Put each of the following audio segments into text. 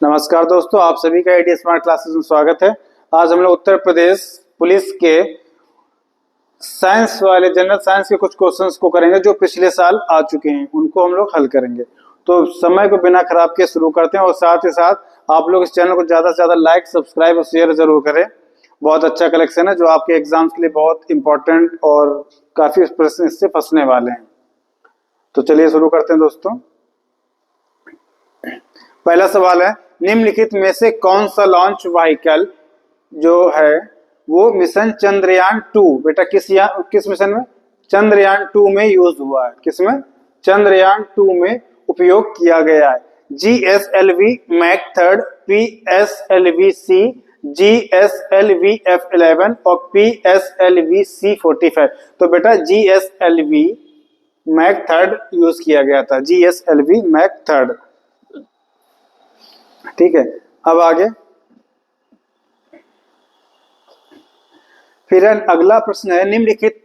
नमस्कार दोस्तों, आप सभी का आईडी स्मार्ट क्लासेस में स्वागत है। आज हम लोग उत्तर प्रदेश पुलिस के साइंस वाले जनरल साइंस के कुछ क्वेश्चंस को करेंगे जो पिछले साल आ चुके हैं, उनको हम लोग हल करेंगे। तो समय को बिना खराब किए शुरू करते हैं और साथ ही साथ आप लोग इस चैनल को ज़्यादा से ज़्यादा लाइक, सब्सक्राइब और शेयर जरूर करें। बहुत अच्छा कलेक्शन है जो आपके एग्जाम्स के लिए बहुत इंपॉर्टेंट और काफ़ी प्रश्न इससे फंसने वाले हैं। तो चलिए शुरू करते हैं दोस्तों। पहला सवाल है, निम्नलिखित में से कौन सा लॉन्च व्हीकल जो है वो मिशन चंद्रयान 2 बेटा किस मिशन में? चंद्रयान 2 में यूज हुआ है। किसमें? चंद्रयान 2 में उपयोग किया गया है। GSLV मैक 3, PSLV-C, GSLV-F11 और PSLV-C45। तो बेटा GSLV मैक 3 यूज किया गया था। GSLV मैक 3, ठीक है। अब आगे फिर अगला प्रश्न है, निम्नलिखित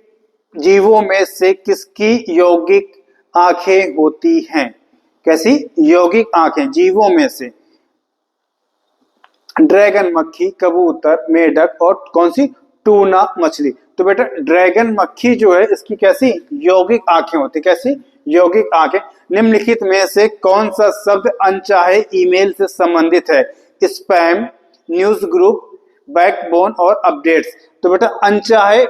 जीवों में से किसकी यौगिक आंखें होती हैं? कैसी यौगिक आंखें जीवों में से? ड्रैगन मक्खी, कबूतर, मेढक और कौन सी? टूना मछली। तो बेटा ड्रैगन मक्खी जो है इसकी कैसी यौगिक आंखें होती? कैसी यौगिक आंखें? निम्नलिखित में से कौन सा शब्द अनचाहे ईमेल से संबंधित है? स्पैम, न्यूज ग्रुप, बैकबोन और अपडेट्स। तो बेटा अनचाहे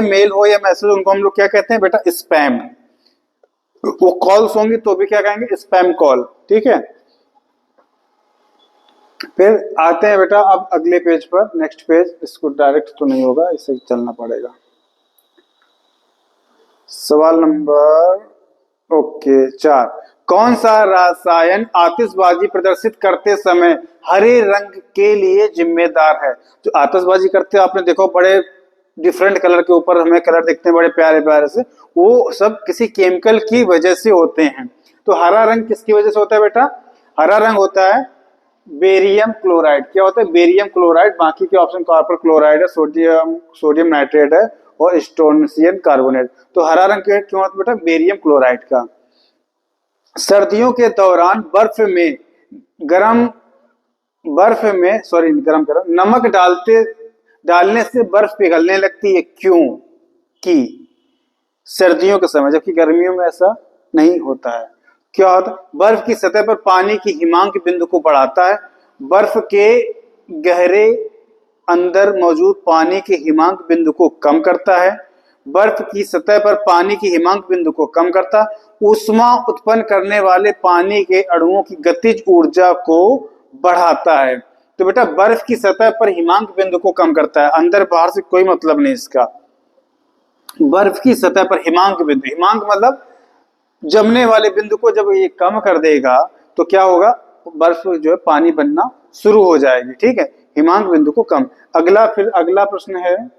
मेल हो या मैसेज, उनको हम लोग क्या कहते हैं बेटा? स्पैम। वो कॉल्स होंगी तो भी क्या कहेंगे? स्पैम कॉल, ठीक है। फिर आते हैं बेटा अब अगले पेज पर, नेक्स्ट पेज। इसको डायरेक्ट तो नहीं होगा, इसे चलना पड़ेगा। सवाल नंबर 4, कौन सा रसायन आतिशबाजी प्रदर्शित करते समय हरे रंग के लिए जिम्मेदार है? जो आतिशबाजी करते हैं आपने देखो, बड़े डिफरेंट कलर के ऊपर हमें कलर दिखते हैं बड़े प्यारे प्यारे से, वो सब किसी केमिकल की वजह से होते हैं। तो हरा रंग किसकी वजह से होता है बेटा? हरा रंग होता है बेरियम क्लोराइड। क्या होता है? Barium chloride. बाकी के ऑप्शन कॉपर क्लोराइड है, सोडियम नाइट्रेट है और स्टोनशियम कार्बोनेट। तो हरा रंग क्यों होता है बेटा? बेरियम क्लोराइड का। सर्दियों के दौरान नमक डालने से बर्फ पिघलने लगती है, क्यों? कि सर्दियों के समय, जबकि गर्मियों में ऐसा नहीं होता है। क्या होता है? बर्फ की सतह पर पानी की हिमांक बिंदु को बढ़ाता है। बर्फ के गहरे अंदर मौजूद पानी के हिमांक बिंदु को कम करता है। बर्फ की सतह पर पानी की हिमांक बिंदु को कम करता है। ऊष्मा उत्पन्न करने वाले पानी के अणुओं की गतिज ऊर्जा को बढ़ाता है। तो बेटा बर्फ की सतह पर हिमांक बिंदु को कम करता है, अंदर बाहर से कोई मतलब नहीं इसका। बर्फ की सतह पर हिमांक बिंदु, हिमांक मतलब जमने वाले बिंदु को जब ये कम कर देगा तो क्या होगा? बर्फ जो है पानी बनना शुरू हो जाएगी, ठीक है। हिमांक बिंदु को कम। अगला प्रश्न है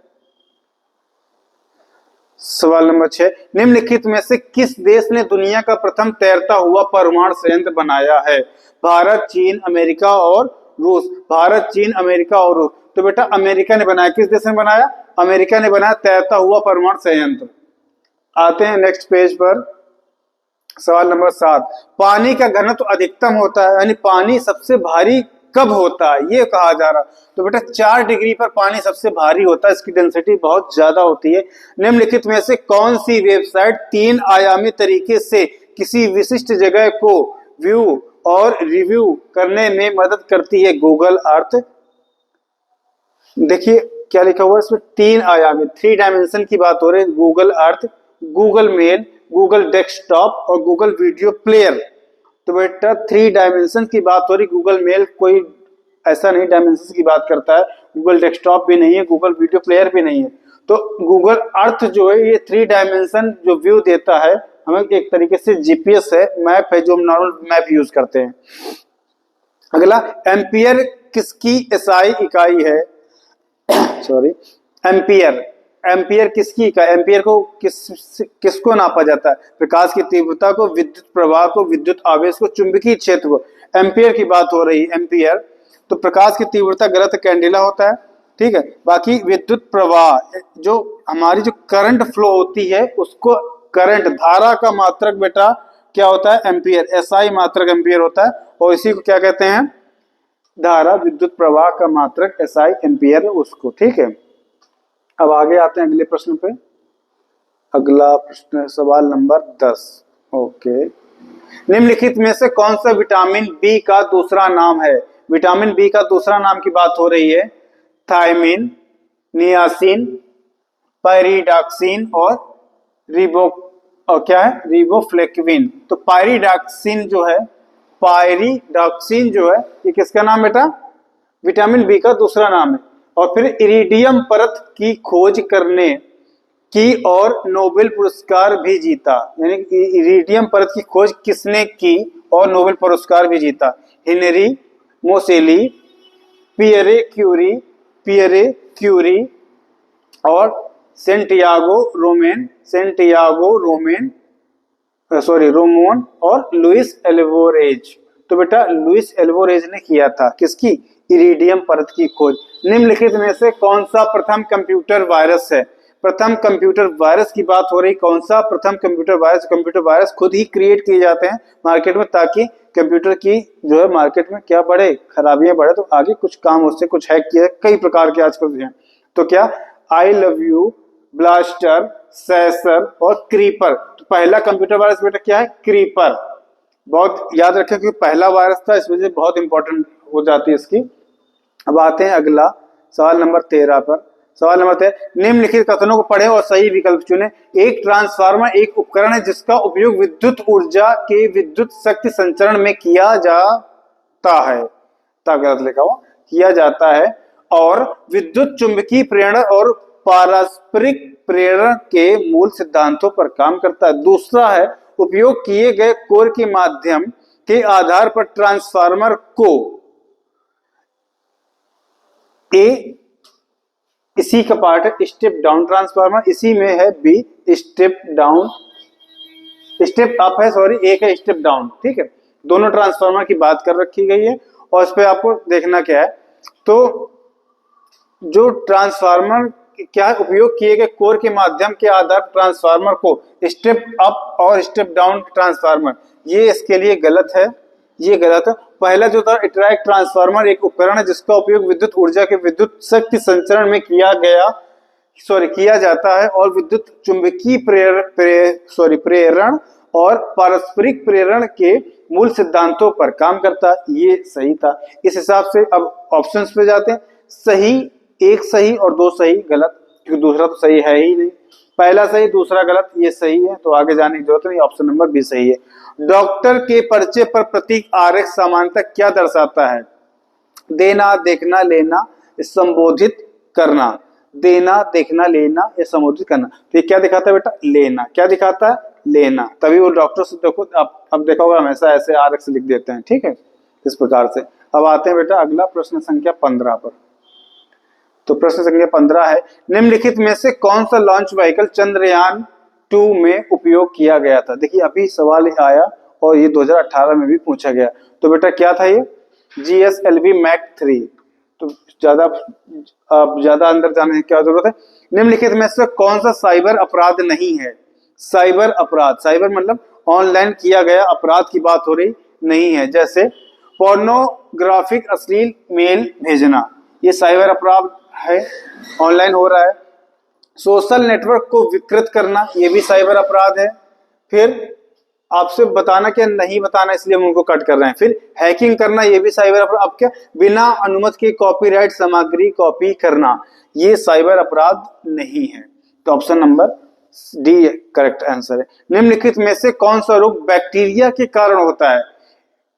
सवाल नंबर 6, निम्नलिखित में से किस देश ने दुनिया का प्रथम तैरता हुआ परमाणु संयंत्र बनाया है? भारत, चीन, अमेरिका और रूस। भारत, चीन, अमेरिका और रूस। तो बेटा अमेरिका ने बनाया। किस देश ने बनाया? अमेरिका ने बनाया तैरता हुआ परमाणु संयंत्र। आते हैं नेक्स्ट पेज पर, सवाल नंबर 7, पानी का घनत्व अधिकतम होता है, यानी पानी सबसे भारी कब होता है ये कहा जा रहा। तो बेटा 4 डिग्री पर पानी सबसे भारी होता है, इसकी डेंसिटी बहुत ज्यादा होती है। निम्नलिखित में से कौन सी वेबसाइट 3 आयामी तरीके से किसी विशिष्ट जगह को व्यू और रिव्यू करने में मदद करती है? गूगल अर्थ। देखिए क्या लिखा हुआ है इसमें, 3 आयामी, 3 डायमेंशन की बात हो रही है। Google Earth, Google Mail, Google Desktop और गूगल वीडियो प्लेयर। तो बेटा 3 डायमेंशन की बात हो रही। गूगल मेल कोई ऐसा नहीं डायमेंशन की बात करता है, गूगल डेस्कटॉप भी नहीं है, गूगल वीडियो प्लेयर भी नहीं है। तो गूगल अर्थ जो है ये 3 डायमेंशन जो व्यू देता है हमें, एक तरीके से जीपीएस है, मैप है, जो हम नॉर्मल मैप यूज करते हैं। अगला, एम्पियर किसकी एसआई इकाई है? सॉरी, एम्पियर किसकी इकाई? एम्पियर को किसको नापा जाता है? प्रकाश की तीव्रता को, विद्युत प्रवाह को, विद्युत आवेश को, चुंबकीय क्षेत्र को। एम्पियर की बात हो रही है। एम्पियर तो प्रकाश की तीव्रता गलत कैंडेला होता है, ठीक है। बाकी विद्युत प्रवाह, जो हमारी जो करंट फ्लो होती है उसको, करंट धारा का मात्रक बेटा क्या होता है, एम्पियर, एसआई मात्रक एम्पियर होता है, और इसी को क्या कहते हैं, धारा विद्युत प्रवाह का मात्रक एसआई एम्पियर उसको, ठीक है। अब आगे आते हैं अगले प्रश्न पे। अगला प्रश्न सवाल नंबर 10। ओके, निम्नलिखित में से कौन सा विटामिन बी का दूसरा नाम है। विटामिन बी का दूसरा नाम की बात हो रही है, थायमिन, नियासिन, पायरिडॉक्सिन और रिबो और क्या है, रिबोफ्लेविन। तो पायरिडॉक्सिन जो है, पायरिडॉक्सिन जो है, ये किसका नाम बेटा, विटामिन बी का दूसरा नाम है। और फिर इरिडियम परत की खोज करने की और नोबेल पुरस्कार भी जीता, यानी कि इरिडियम परत की खोज किसने की और नोबेल पुरस्कार भी जीता, हेनरी मोसेली, पियरे क्यूरी और रोमोन और लुइस एल्वोरेज। तो बेटा लुइस एल्वोरेज ने किया था किसकी, इरिडियम परत की खोज। निम्नलिखित में से कौन सा प्रथम कंप्यूटर वायरस है। प्रथम कंप्यूटर वायरस की बात हो रही, कौन सा प्रथम कंप्यूटर वायरस। कंप्यूटर वायरस खुद ही क्रिएट किए जाते हैं मार्केट में, ताकि कंप्यूटर की जो है मार्केट में क्या बढ़े, खराबियां बढ़े, तो आगे कुछ काम उससे कुछ हैक किया, कई प्रकार के आजकल हैं। तो क्या, I love you, blaster, sensor और क्रीपर। तो पहला कंप्यूटर वायरस बेटा क्या है, क्रीपर। बहुत याद रखें क्योंकि पहला वायरस था, इस वजह से बहुत इंपॉर्टेंट हो जाती है इसकी। अब आते हैं अगला सवाल नंबर 13 पर। सवाल नंबर 13, निम्नलिखित कथनों को पढ़ें और सही विकल्प चुनें। एक ट्रांसफार्मर एक उपकरण है जिसका उपयोग विद्युत ऊर्जा के विद्युत शक्ति संचरण में किया जाता है, गलत लिखा हुआ, किया जाता है, और विद्युत चुंबकीय प्रेरण और पारस्परिक प्रेरण के मूल सिद्धांतों पर काम करता है। दूसरा है, उपयोग किए गए कोर के माध्यम के आधार पर ट्रांसफार्मर को इसी का पार्ट है स्टेप डाउन ट्रांसफार्मर, इसी में है B step down, step up है, सॉरी, एक है स्टेप डाउन, ठीक है। दोनों ट्रांसफार्मर की बात कर रखी गई है और इस पे आपको देखना क्या है। तो जो ट्रांसफार्मर क्या है, उपयोग किए गए कोर के माध्यम के आधार ट्रांसफार्मर को स्टेप अप और स्टेप डाउन ट्रांसफार्मर, ये इसके लिए गलत है, ये गलत है। पहला जो था इटरैक्ट ट्रांसफार्मर एक उपकरण है जिसका उपयोग विद्युत ऊर्जा के विद्युत शक्ति संचरण में किया जाता है और विद्युत चुंबकीय प्रेरण और पारस्परिक प्रेरण के मूल सिद्धांतों पर काम करता है, ये सही था। इस हिसाब से अब ऑप्शंस पे जाते हैं। सही, एक सही और दो सही गलत, क्योंकि दूसरा तो सही है ही नहीं। पहला सही दूसरा गलत, ये सही है, तो आगे जाने की जरूरत नहीं, ऑप्शन नंबर बी सही है। डॉक्टर के पर्चे पर प्रतीक आरएक्स सामान्यतः क्या दर्शाता है। देना, देखना, लेना, संबोधित करना। देना, देखना, लेना या संबोधित करना। तो ये क्या दिखाता है बेटा, लेना। क्या दिखाता है, लेना। तभी वो डॉक्टर से देखो, अब देखा होगा हमेशा ऐसे आरएक्स लिख देते हैं, ठीक है, इस प्रकार से। अब आते हैं बेटा अगला प्रश्न संख्या 15 पर। तो प्रश्न संख्या 15 है, निम्नलिखित में से कौन सा लॉन्च व्हीकल चंद्रयान 2 में उपयोग किया गया था। देखिए अभी सवाल आया और ये 2018 में भी पूछा गया। तो बेटा क्या था ये, GSLV Mach 3। तो ज्यादा अंदर जाने की क्या जरूरत है। निम्नलिखित में से कौन सा साइबर अपराध नहीं है। साइबर अपराध, साइबर मतलब ऑनलाइन किया गया अपराध की बात हो रही नहीं है। जैसे पोर्नोग्राफिक अश्लील मेल भेजना, ये साइबर अपराध है, ऑनलाइन हो रहा है। सोशल नेटवर्क को विकृत करना, ये भी साइबर अपराध है। फिर आपसे बताना क्या नहीं बताना, इसलिए हम उनको कट कर रहे हैं। फिर हैकिंग करना, ये भी साइबर अपराध। अब क्या, बिना अनुमति के कॉपीराइट सामग्री कॉपी करना, ये साइबर अपराध नहीं है। तो option number D correct answer है। निम्नलिखित में से कौन सा रोग बैक्टीरिया के कारण होता है।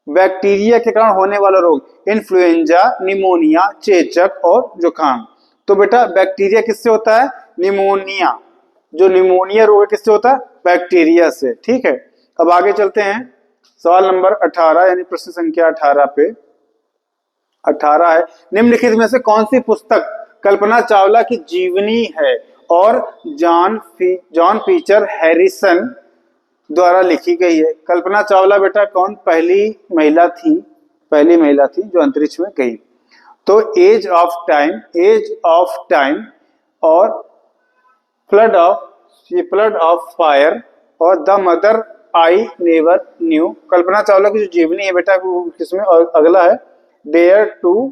बैक्टीरिया के कारण होने वाला रोग, इन्फ्लुएंजा, निमोनिया, चेचक और जुकाम। तो बेटा बैक्टीरिया किससे होता है, निमोनिया। जो निमोनिया रोग है किससे होता है, बैक्टीरिया से, ठीक है। अब आगे चलते हैं सवाल नंबर 18 यानी प्रश्न संख्या 18 पे। 18 है, निम्नलिखित में से कौन सी पुस्तक कल्पना चावला की जीवनी है और जॉन पीटर हैरिसन द्वारा लिखी गई है। कल्पना चावला बेटा कौन, पहली महिला थी जो अंतरिक्ष में गई। तो एज ऑफ टाइम और फ्लड ऑफ फायर और the mother I never knew. Kalpana Chawla की जो जीवनी है बेटा वो किसमें, और अगला है dare to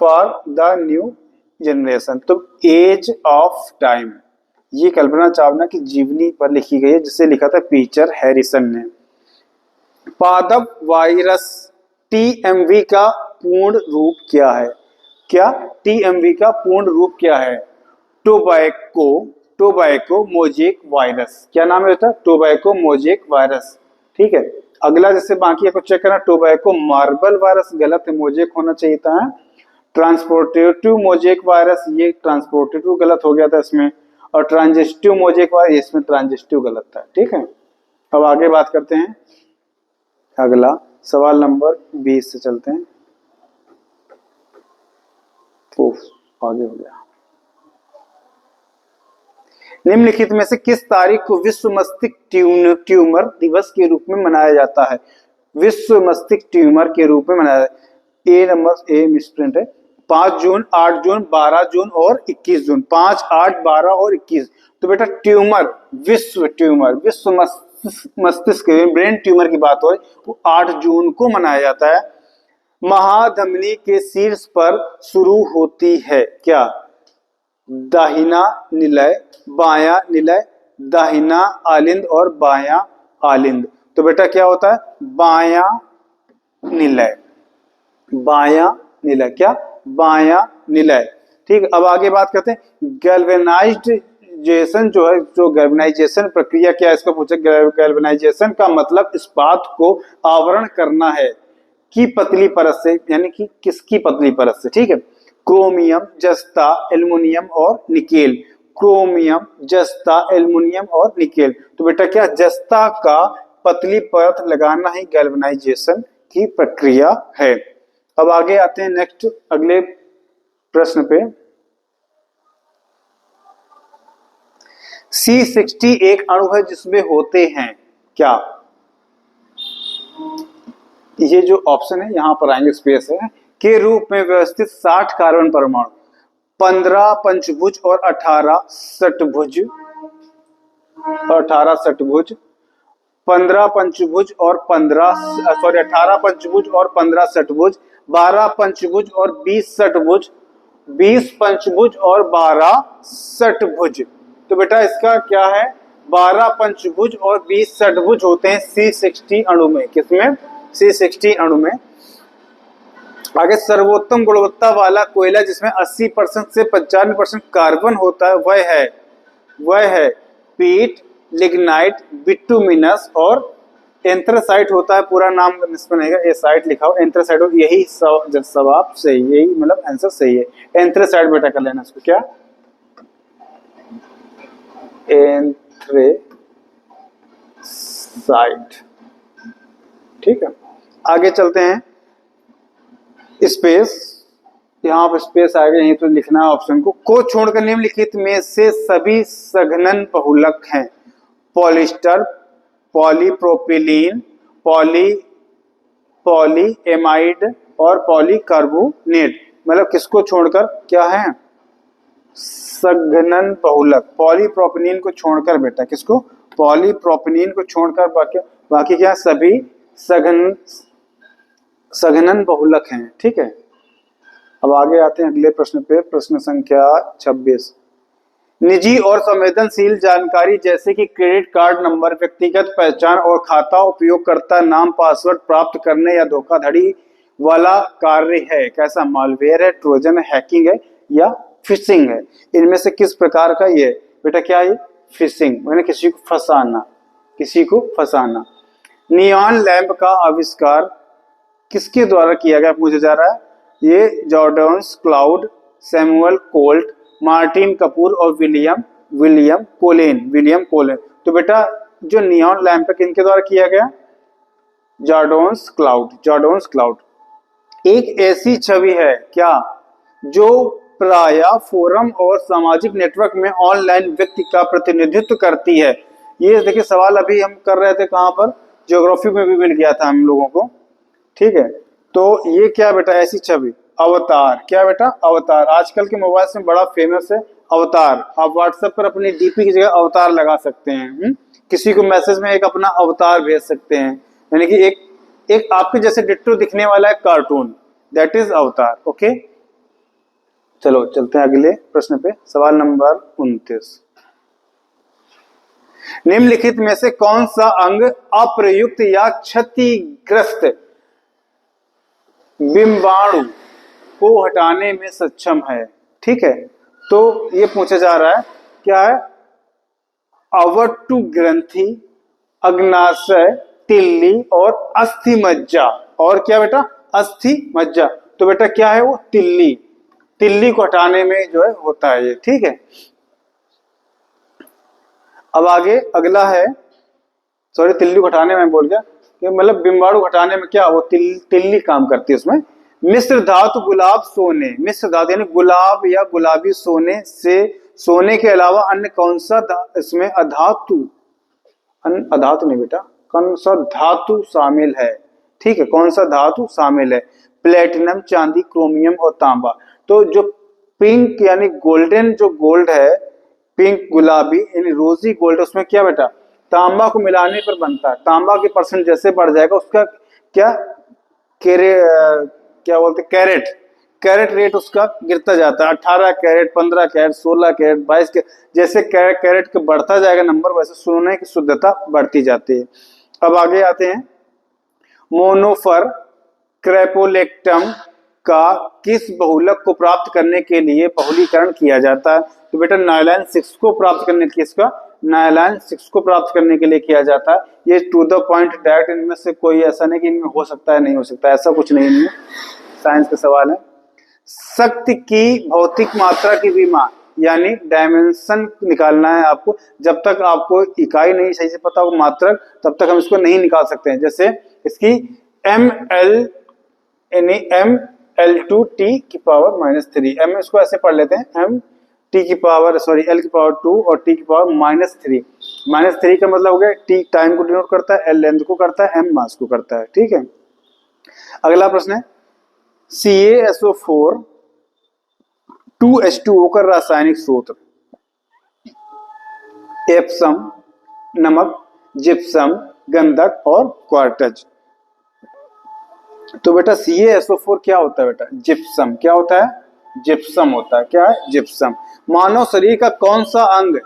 for the new generation. तो एज ऑफ टाइम ये कल्पना चावला की जीवनी पर लिखी गई है, जिसे लिखा था पीटर हैरिसन ने। पादप वायरस टीएमवी का पूर्ण रूप क्या है? क्या टीएमवी का पूर्ण रूप क्या है? Tobacco mosaic virus. क्या नाम है बेटा? Tobacco mosaic virus. ठीक है, अगला जैसे बाकी आपको चेक करना, टोबैको मार्बल वायरस गलत है, मोजेक होना चाहिए था। ट्रांसपोर्टेटिव मोजेक वायरस, ये ट्रांसपोर्टेटिव गलत हो गया था इसमें, और ट्रांजिस्टिव मोजेक वायरस, इसमें ट्रांजिस्टिव गलत था। ठीक है, अब आगे बात करते हैं, अगला सवाल नंबर 20 से चलते हैं। आगे हो गया। निम्नलिखित में से किस तारीख को विश्व मस्तिष्क ट्यूमर दिवस के रूप में मनाया जाता है? विश्व मस्तिष्क ट्यूमर के रूप में मनाया जाता है। ए नंबर ए मिसप्रिंट है, 5 जून, 8 जून, 12 जून और 21 जून। 5, 8, 12 और 21। तो बेटा ट्यूमर, विश्व मस्तिष्क ब्रेन ट्यूमर की बात हो, वो 8 जून को मनाया जाता है। महाधमनी के शीर्ष पर शुरू होती है क्या? दाहिना निलय, बायां निलय, दाहिना आलिंद और बायां आलिंद। तो बेटा क्या होता है? बायां निलय, बायां निलय। क्या? बायां निलय। ठीक, अब आगे बात करते हैं गैल्वेनाइजेशन जो है, जो गैल्वेनाइजेशन प्रक्रिया क्या है इसको पूछे। गैल्वेनाइजेशन का मतलब इस्पात को आवरण करना है की पतली परत से, यानी कि किसकी पतली परत से। ठीक है, क्रोमियम, जस्ता, एल्युमिनियम और निकेल। क्रोमियम, जस्ता, एल्युमिनियम और निकेल। तो बेटा क्या? जस्ता का पतली परत लगाना ही गैल्वेनाइजेशन की प्रक्रिया है। अब आगे आते हैं नेक्स्ट अगले प्रश्न पे। C60 एक अणु है जिसमें होते हैं क्या? ये जो ऑप्शन है यहां पर आएंगे, स्पेस है, के रूप में व्यवस्थित 60 कार्बन परमाणु, 15 पंचभुज और 18 षटभुज, 18 षटभुज, 15 पंचभुज और 18 पंचभुज और 15 षटभुज, 12 पंचभुज और 20 षटभुज, 20 पंचभुज और 12 षटभुज। तो बेटा इसका क्या है? 12 पंचभुज और 20 षटभुज होते हैं C60 अणु में। किसमें? C60 अणु में। आगे सर्वोत्तम गुणवत्ता वाला कोयला जिसमें 80% से 95% कार्बन होता है वह है पीट, लिग्नाइट, बिटुमिनस और एंथ्रासाइट होता है। पूरा नाम इसमें नहीं है, एसाइट लिखा हो, एंथ्रासाइट हो। यही जवाब सही, यही मतलब आंसर सही है। एंथ्रासाइट बेटा कर लेना इसको। क्या? एंथ्रासाइट। ठीक है, आगे चलते हैं। स्पेस, यहाँ पर स्पेस आएगा, यहीं तो लिखना है ऑप्शन को छोड़कर निम्नलिखित में से सभी सघनन बहुलक हैं। पॉलिस्टर, पॉलीप्रोपिलीन, पॉलीएमाइड और पॉलीकार्बोनेट। मतलब किसको छोड़कर क्या है? सघनन बहुलक। पॉलीप्रोपिलीन को छोड़कर बेटा, किसको? पॉलीप्रोपिलीन को छोड़कर बाकी क्या? सभी सघनन बहुलक हैं। ठीक है, अब आगे आते हैं अगले प्रश्न पे, प्रश्न संख्या 26। निजी और संवेदनशील जानकारी जैसे कि क्रेडिट कार्ड नंबर, व्यक्तिगत पहचान और खाता उपयोगकर्ता नाम, पासवर्ड प्राप्त करने या धोखाधड़ी वाला कार्य है। कैसा? मालवेयर है, ट्रोजन है, हैकिंग है या फिशिंग है। इनमें से किस प्रकार का ये बेटा? क्या है? फिशिंग, मैंने किसी को फंसाना। नियॉन लैंप का आविष्कार किसके द्वारा किया गया पूछा जा रहा है। ये Jordans cloud, Samuel Colt, Martin Kapoor और विलियम कोलेन। तो बेटा जो नियॉन लैंप है किनके द्वारा किया गया? Jordans cloud. एक ऐसी छवि है क्या जो प्राय फोरम और सामाजिक नेटवर्क में ऑनलाइन व्यक्ति का प्रतिनिधित्व करती है। ये देखिए सवाल अभी हम कर रहे थे, कहां पर? ज्योग्राफी में भी मिल गया था हम लोगों को। ठीक है, तो ये क्या बेटा? ऐसी छवि, अवतार। क्या बेटा? अवतार। आजकल के मोबाइल में बड़ा फेमस है अवतार, आप व्हाट्सएप पर अपनी डीपी की जगह अवतार लगा सकते हैं। किसी को मैसेज में एक अपना अवतार भेज सकते हैं, यानी कि एक आपके जैसे डिट्टो दिखने वाला है कार्टून, दैट इज अवतार। ओके, चलो चलते हैं अगले प्रश्न पे। सवाल नंबर 29, निम्नलिखित में से कौन सा अंग अप्रयुक्त या क्षतिग्रस्त बिंबाणु को हटाने में सक्षम है? ठीक है, तो ये पूछा जा रहा है, क्या है? अवट्टु ग्रंथि, अग्नाशय, तिल्ली और अस्थि मज्जा। और क्या बेटा? अस्थि मज्जा। तो बेटा क्या है वो? तिल्ली। तिल्ली को हटाने में जो है होता है ये। ठीक है, अब आगे अगला है, सॉरी तिल्ली को हटाने में बोल गया, मतलब बिंबाणु हटाने में क्या वो तिल्ली काम करती है उसमें। मिश्र धातु गुलाब सोने, मिश्र धातु यानी गुलाब या गुलाबी सोने से, सोने के अलावा अन्य कौन सा इसमें अधातु, अधातु नहीं बेटा, कौन सा धातु शामिल है? ठीक है, कौन सा धातु शामिल है? प्लेटिनम, चांदी, क्रोमियम और तांबा। तो जो पिंक यानी गोल्डन जो गोल्ड है, पिंक गुलाबी यानी रोजी गोल्ड, उसमें क्या बेटा? तांबा को मिलाने पर बनता है। तांबा के परसेंट जैसे बढ़ जाएगा उसका क्या क्या बोलते, कैरेट, कैरेट रेट उसका गिरता जाता है। 18 कैरेट, 15 कैरेट, 16 कैरेट, 22 कैरेट, जैसे कैरेट का बढ़ता जाएगा नंबर, वैसे सोने की शुद्धता बढ़ती जाती है। अब आगे आते हैं, मोनोफर क्रेपोलेक्टम का किस बहुलक को प्राप्त करने के लिए बहुलीकरण किया जाता है? तो बेटा नायलॉन 6 को प्राप्त करने के लिए, इसका नायलॉन 6 को प्राप्त करने के लिए किया जाता है। ये टू द पॉइंट डायरेक्ट, इनमें से कोई ऐसा नहीं कि इनमें हो सकता है नहीं हो सकता, ऐसा कुछ नहीं है, साइंस का सवाल है। शक्ति की भौतिक मात्रा की विमा यानी डायमेंशन निकालना है आपको। जब तक आपको इकाई नहीं सही से पता हो, मात्रक, तब तक हम इसको नहीं निकाल सकते हैं। जैसे इसकी ml यानी ml2t की पावर -3, m इसको ऐसे पढ़ लेते हैं, m t की पावर सॉरी l की पावर 2 और t की पावर -3। -3 का मतलब हो गया t टाइम को डिनोट करता है, l लेंथ को करता है, m मास को करता है। ठीक है, अगला प्रश्न है, CaSO4 2H2O का रासायनिक सूत्र। एप्सम, नमक, जिप्सम, गंधक और क्वार्टज। तो बेटा CaSO4 क्या होता है बेटा? जिप्सम। क्या होता है? जिप्सम होता है। क्या है? जिप्सम। मानव शरीर का कौन सा अंग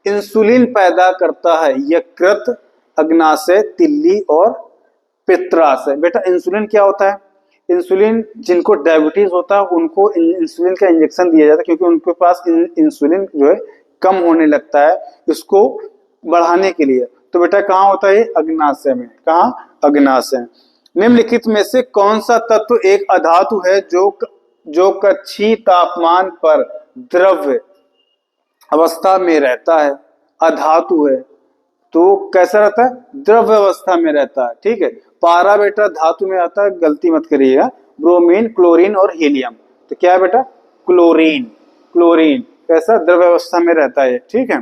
इंसुलिन पैदा करता है? यकृत, अग्नाशय, तिल्ली और पित्राशय। बेटा इंसुलिन क्या होता है? इंसुलिन जिनको डायबिटीज होता है उनको इंसुलिन का इंजेक्शन दिया जाता है, क्योंकि उनके पास इंसुलिन जो है कम होने लगता है, इसको बढ़ाने के लिए। तो बेटा कहाँ होता है? अग्नाशय में। कहाँ? अग्नाशय। निम्नलिखित में से कौन सा तत्व एक अधातु है जो कक्षीय तापमान पर द्रव्य अवस्था में रहता है? अधातु है तो कैसा रहता है? द्रव्य अवस्था में रहता है। ठीक है, पारा बेटा धातु में आता है, गलती मत करिएगा। ब्रोमीन, क्लोरीन और हीलियम। तो क्या है बेटा? क्लोरीन। क्लोरीन कैसा? द्रव्य अवस्था में रहता है। ठीक है,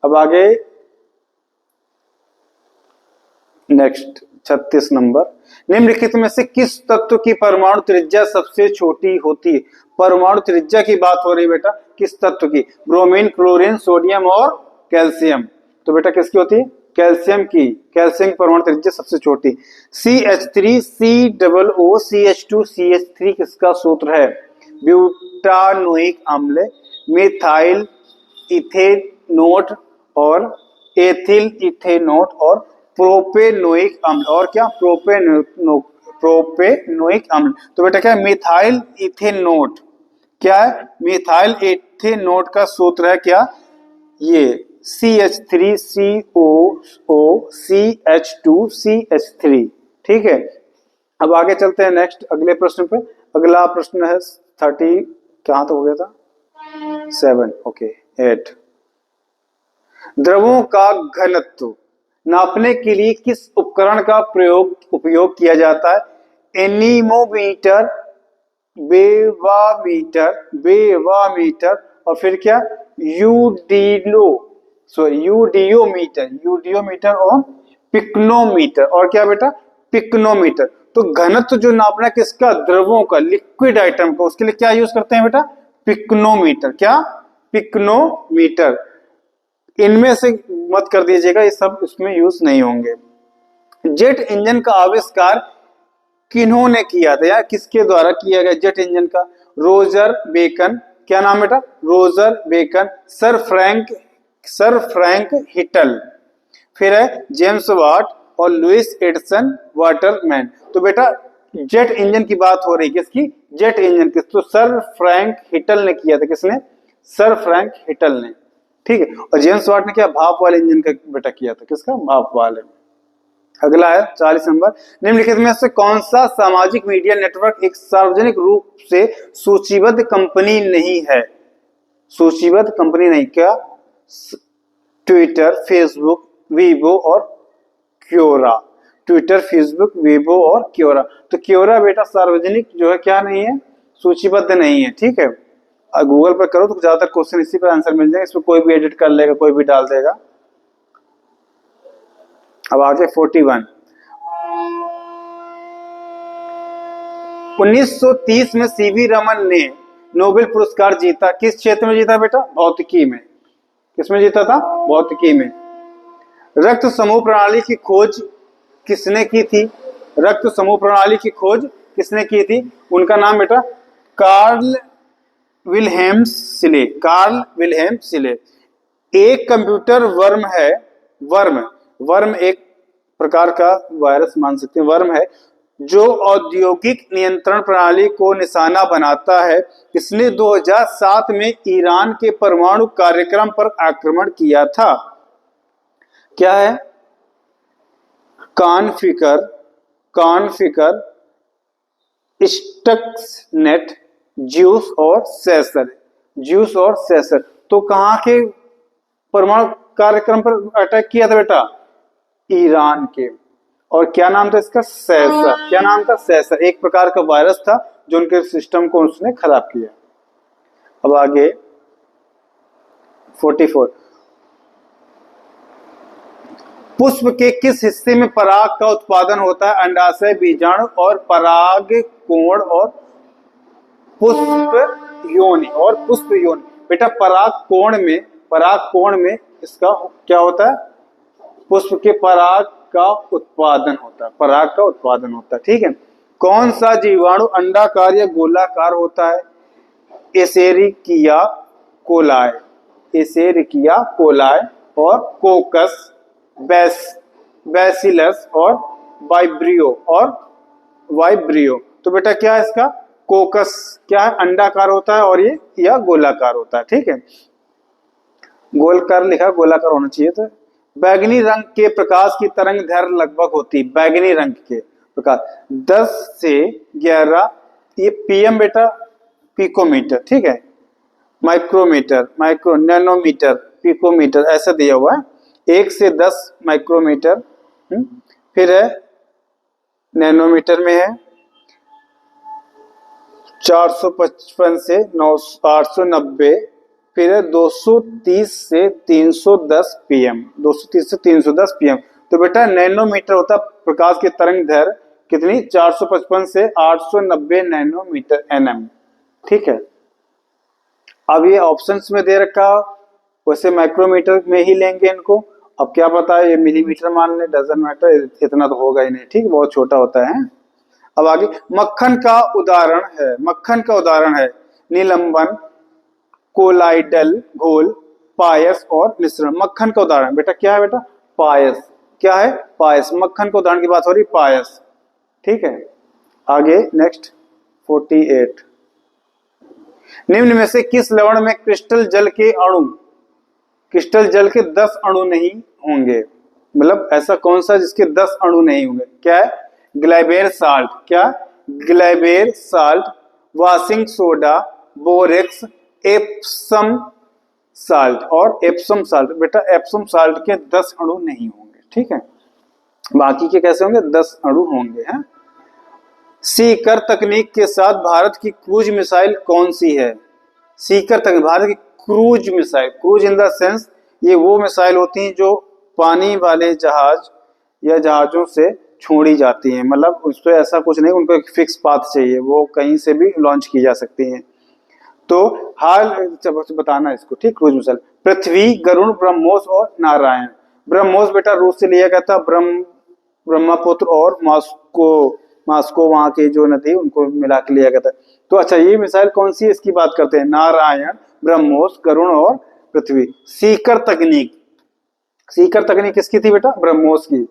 अब आगे नेक्स्ट 36 नंबर, निम्नलिखित में से किस तत्व की परमाणु त्रिज्या सबसे छोटी होती है? परमाणु त्रिज्या की बात हो रही है बेटा, किस तत्व की? ब्रोमीन, क्लोरीन, सोडियम और कैल्शियम। तो बेटा किसकी होती है? कैल्शियम की। कैल्शियम की परमाणु त्रिज्या सबसे छोटी। CH3 COO CH2CH3 किसका सूत्र है? ब्यूटानोइक अम्ल, मिथाइल इथेनोट और एथिल इथेनोट और प्रोपेनोइक अम्ल। और क्या? प्रोपेनोइक अम्ल। तो बेटा क्या है? मिथाइल इथेनोट। क्या है? मिथाइल इथेनोट का सूत्र है क्या? ये CH3COO CH2CH3। ठीक है, अब आगे चलते हैं नेक्स्ट अगले प्रश्न पे। अगला प्रश्न है 30, कहां तक हो गया था? 7। ओके, 8। द्रवों का घनत्व नापने के लिए किस उपकरण का उपयोग किया जाता है? एनीमोमीटर, बेवामीटर और फिर क्या? यूडियोमीटर और पिक्नोमीटर। और क्या बेटा? पिक्नोमीटर। तो घनत्व जो नापना किसका? द्रवों का, लिक्विड आइटम का, उसके लिए क्या यूज करते हैं बेटा? पिक्नोमीटर। क्या? पिक्नोमीटर, इनमें से मत कर दीजिएगा, ये सब इसमें यूज नहीं होंगे। जेट इंजन का आविष्कार किन्होंने किया था या किसके द्वारा किया गया जेट इंजन का? रोजर बेकन, क्या नाम बेटा? रोजर बेकन, सर फ्रैंक हिटल, फिर है जेम्स वाट और लुइस एडिसन वाटरमैन। तो बेटा जेट इंजन की बात हो रही, किसकी? जेट इंजन की। तो सर फ्रैंक हिटल ने किया था। किसने? सर फ्रैंक हिटल ने, ठीक है। और जेम्स वाट ने क्या? भाप वाले इंजन का बेटा किया था। किसका? भाप वाले। अगला है 40 नंबर, निम्नलिखित में से कौन सा सामाजिक मीडिया नेटवर्क एक सार्वजनिक रूप से सूचीबद्ध कंपनी नहीं है? सूचीबद्ध कंपनी नहीं, क्या? ट्विटर, फेसबुक, वीबो और क्योरा। ट्विटर, फेसबुक, वीबो और क्योरा। तो क्योरा बेटा सार्वजनिक जो है क्या नहीं है? सूचीबद्ध नहीं है, ठीक है। गूगल पर करो तो ज्यादातर क्वेश्चन इसी पर आंसर मिल जाएगा, इसमें कोई भी एडिट कर लेगा, कोई भी डाल देगा। अब आगे 41, 1930 में सीवी रमन ने नोबेल पुरस्कार जीता। किस क्षेत्र में जीता बेटा? भौतिकी में। किसमें जीता था? भौतिकी में। रक्त समूह प्रणाली की खोज किसने की थी? रक्त समूह प्रणाली की खोज किसने की थी? उनका नाम बेटा कार्ल विल्हेम सिले। कार्ल विल्हेम सिले। एक कंप्यूटर वर्म है, वर्म एक प्रकार का वायरस मान सकते हैं, वर्म है जो औद्योगिक नियंत्रण प्रणाली को निशाना बनाता है। इसने 2007 में ईरान के परमाणु कार्यक्रम पर आक्रमण किया था। क्या है? कॉन्फिगर, स्टक्सनेट, ज्यूस और सेसर। तो कहां के परमाणु कार्यक्रम पर अटैक किया था बेटा? ईरान के। और क्या नाम था इसका? सेसर। क्या नाम था? सेसर। एक प्रकार का वायरस था जो उनके सिस्टम को उसने खराब किया। अब आगे 44, पुष्प के किस हिस्से में पराग का उत्पादन होता है? अंडाशय, बीजाणु और परागकोण और पुष्प योनि। बेटा परागकोण में इसका क्या होता है? पुष्प के पराग का उत्पादन होता है, ठीक है। कौन सा जीवाणु अंडाकार या गोलाकार होता है? एसेरिकिया कोलाई और कोकस, बैसिलस और वाइब्रियो। तो बेटा क्या है इसका? कोकस क्या है? अंडाकार होता है और ये या गोलाकार होता है, ठीक है। गोलकार लिखा, गोलाकार होना चाहिए था। बैगनी रंग के प्रकाश की तरंग दैर्घ्य लगभग होती है, बैगनी रंग के प्रकाश 10 से 11, ये पीएम बेटा पिकोमीटर, ठीक है। माइक्रोमीटर, नैनोमीटर, पिकोमीटर ऐसा दिया हुआ है। 1 से 10 माइक्रोमीटर, फिर है नैनोमीटर में है 455 से 890, फिर है 230 से 310 पीएम, 230 से 310 पीएम। तो बेटा नैनोमीटर होता प्रकाश की तरंग दैर्घ्य कितनी? 455 से 890 नैनोमीटर एनएम, ठीक है। अब ये ऑप्शंस में दे रखा, वैसे माइक्रोमीटर में ही लेंगे इनको। अब क्या पता है ये मिलीमीटर मान ले, डजंट मैटर, इतना तो होगा ही नहीं, ठीक, बहुत छोटा होता है। अब आगे मक्खन का उदाहरण है निलंबन, कोलाइडल घोल, पायस और मिश्रण। मक्खन का उदाहरण बेटा क्या है? बेटा पायस। क्या है? पायस। मक्खन का उदाहरण की बात हो रही, पायस, ठीक है। आगे नेक्स्ट 48, निम्न में से किस लवण में क्रिस्टल जल के 10 अणु नहीं होंगे? मतलब ऐसा कौन सा जिसके 10 अणु नहीं होंगे? क्या है? Glauber salt. क्या? Glauber salt, washing soda, borax, Epsom salt और एप्सम साल्ट। बेटा एप्सम साल्ट के 10 अणु नहीं होंगे, ठीक है। बाकी के कैसे होंगे? 10 अणु होंगे, हैं। सीकर तकनीक के साथ भारत की क्रूज मिसाइल कौन सी है? सीकर तकनीक, भारत की cruise missile, cruise in the sense ये वो मिसाइल होती हैं जो पानी वाले जहाज या जहाजों से छोड़ी जाती हैं। मतलब उस पर ऐसा कुछ नहीं, उनको एक फिक्स पाथ चाहिए, वो कहीं से भी लॉन्च की जा सकती हैं। तो हाल बताना इसको, ठीक। रोज मिसाल, पृथ्वी, गरुड़, ब्रह्मोस और नारायण। ब्रह्मोस बेटा रूस से लिया गया था, ब्रह्मपुत्र और मास्को वहां के जो नदी उनको मिला के लिया गया था। तो अच्छा, ये मिसाइल कौन सी है इसकी बात करते हैं, नारायण, ब्रह्मोस, गरुड़ और पृथ्वी। सीकर तकनीक, सीकर तकनीक किसकी थी बेटा, ब्रह्मोस की,